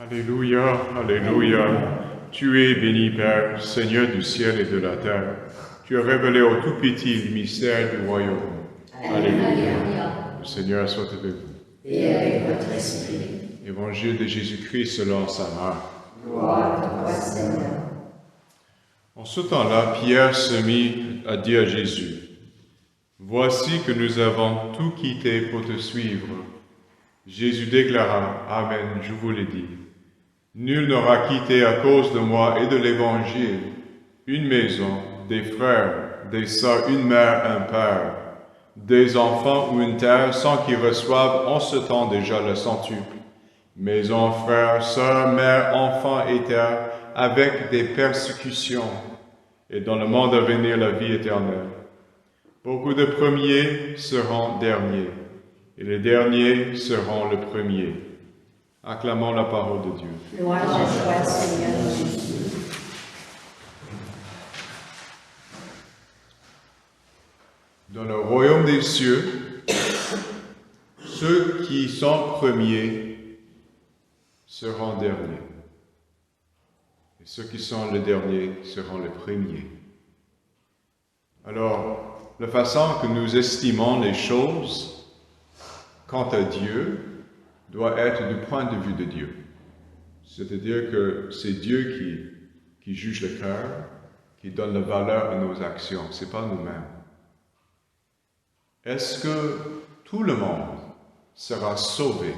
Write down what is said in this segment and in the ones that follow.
Alléluia, Alléluia. Tu es béni, Père, Seigneur du ciel et de la terre. Tu as révélé au tout petit le mystère du royaume. Alléluia. Le Seigneur soit avec vous. Et avec votre esprit. Évangile de Jésus-Christ selon sa mère. Gloire à toi, Seigneur. En ce temps-là, Pierre se mit à dire à Jésus, « Voici que nous avons tout quitté pour te suivre. » Jésus déclara, « Amen, je vous le dis. Nul n'aura quitté à cause de moi et de l'Évangile une maison, des frères, des sœurs, une mère, un père, des enfants ou une terre sans qu'ils reçoivent en ce temps déjà le centuple. Maison, frères, sœurs, mères, enfants et terre, avec des persécutions, et dans le monde à venir la vie éternelle. Beaucoup de premiers seront derniers, et les derniers seront le premier. » Acclamons la parole de Dieu. Louange à toi, Seigneur Jésus. Dans le royaume des cieux, ceux qui sont premiers seront derniers. Et ceux qui sont les derniers seront les premiers. Alors, la façon que nous estimons les choses quant à Dieu doit être du point de vue de Dieu. C'est-à-dire que c'est Dieu qui juge le cœur, qui donne la valeur à nos actions, ce n'est pas nous-mêmes. Est-ce que tout le monde sera sauvé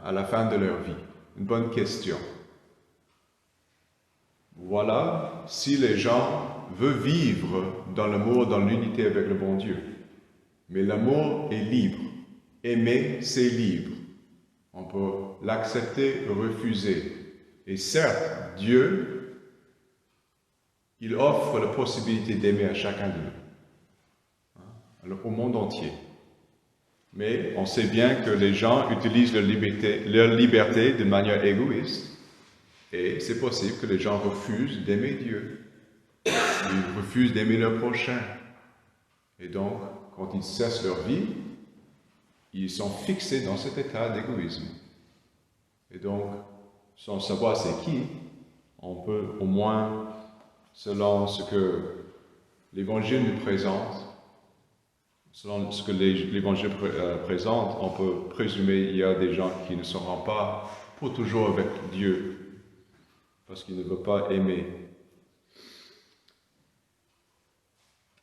à la fin de leur vie? Une bonne question. Voilà, si les gens veulent vivre dans l'amour, dans l'unité avec le bon Dieu. Mais l'amour est libre. Aimer, c'est libre. On peut l'accepter ou refuser. Et certes, Dieu, il offre la possibilité d'aimer à chacun de nous, au monde entier. Mais on sait bien que les gens utilisent leur liberté de manière égoïste. Et c'est possible que les gens refusent d'aimer Dieu. Ils refusent d'aimer leur prochain. Et donc, quand ils cessent leur vie, ils sont fixés dans cet état d'égoïsme. Et donc, sans savoir c'est qui, on peut au moins, selon ce que l'Évangile nous présente, selon ce que l'Évangile présente, on peut présumer qu'il y a des gens qui ne seront pas pour toujours avec Dieu, parce qu'ils ne veulent pas aimer.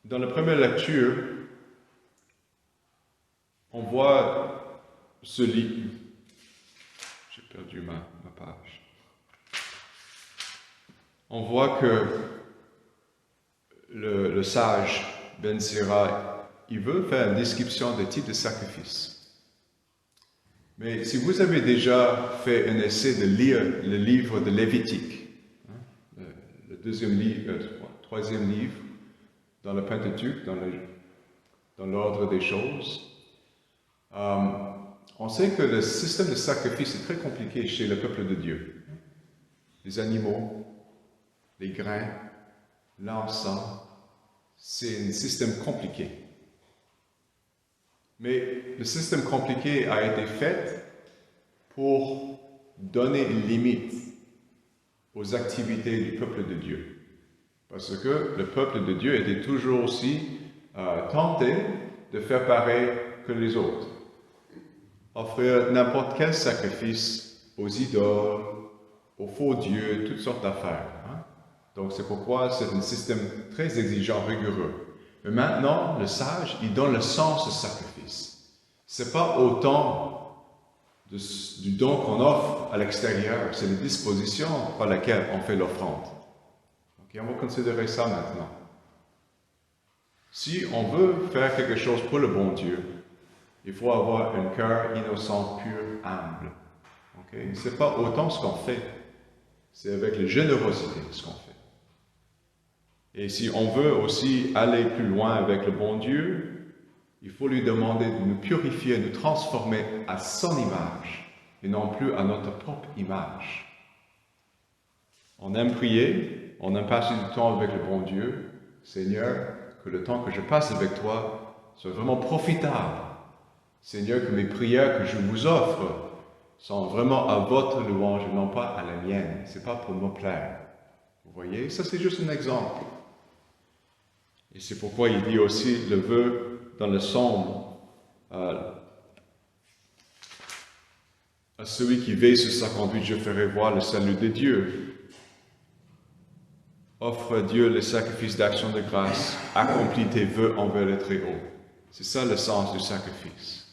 Dans la première lecture, on voit ce livre. J'ai perdu ma page. On voit que le sage Ben Sira, il veut faire une description des types de sacrifices. Mais si vous avez déjà fait un essai de lire le livre de Lévitique, le troisième livre dans le Pentateuque, dans l'ordre des choses, on sait que le système de sacrifice est très compliqué chez le peuple de Dieu. Les animaux, les grains, l'encens, c'est un système compliqué. Mais le système compliqué a été fait pour donner une limite aux activités du peuple de Dieu. Parce que le peuple de Dieu était toujours aussi tenté de faire pareil que les autres. Offrir n'importe quel sacrifice aux idoles, aux faux dieux, toutes sortes d'affaires. Donc c'est pourquoi c'est un système très exigeant, rigoureux. Mais maintenant, le sage, il donne le sens au sacrifice. Ce n'est pas autant du don qu'on offre à l'extérieur, c'est la disposition par laquelle on fait l'offrande. Okay, on va considérer ça maintenant. Si on veut faire quelque chose pour le bon Dieu, il faut avoir un cœur innocent, pur, humble. Okay? Ce n'est pas autant ce qu'on fait, c'est avec la générosité ce qu'on fait. Et si on veut aussi aller plus loin avec le bon Dieu, il faut lui demander de nous purifier, de nous transformer à son image, et non plus à notre propre image. On aime prier, on aime passer du temps avec le bon Dieu. Seigneur, que le temps que je passe avec toi soit vraiment profitable. Seigneur, que mes prières que je vous offre sont vraiment à votre louange et non pas à la mienne. Ce n'est pas pour me plaire. Vous voyez, ça c'est juste un exemple. Et c'est pourquoi il dit aussi le vœu dans le psaume à celui qui veille sur sa conduite, je ferai voir le salut de Dieu. Offre à Dieu le sacrifice d'action de grâce, accomplis tes vœux envers le Très-Haut. C'est ça le sens du sacrifice,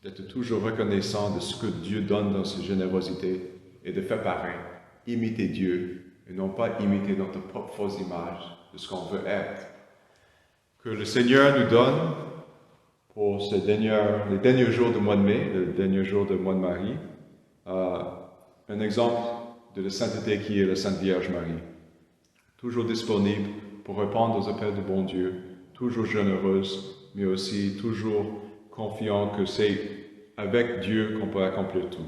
d'être toujours reconnaissant de ce que Dieu donne dans sa générosité et de faire pareil, imiter Dieu et non pas imiter notre propre fausse image de ce qu'on veut être. Que le Seigneur nous donne pour les derniers jours du mois de mai, le dernier jour du mois de Marie, un exemple de la sainteté qui est la Sainte Vierge Marie. Toujours disponible pour répondre aux appels du bon Dieu, toujours généreuse, mais aussi toujours confiant que c'est avec Dieu qu'on peut accomplir tout.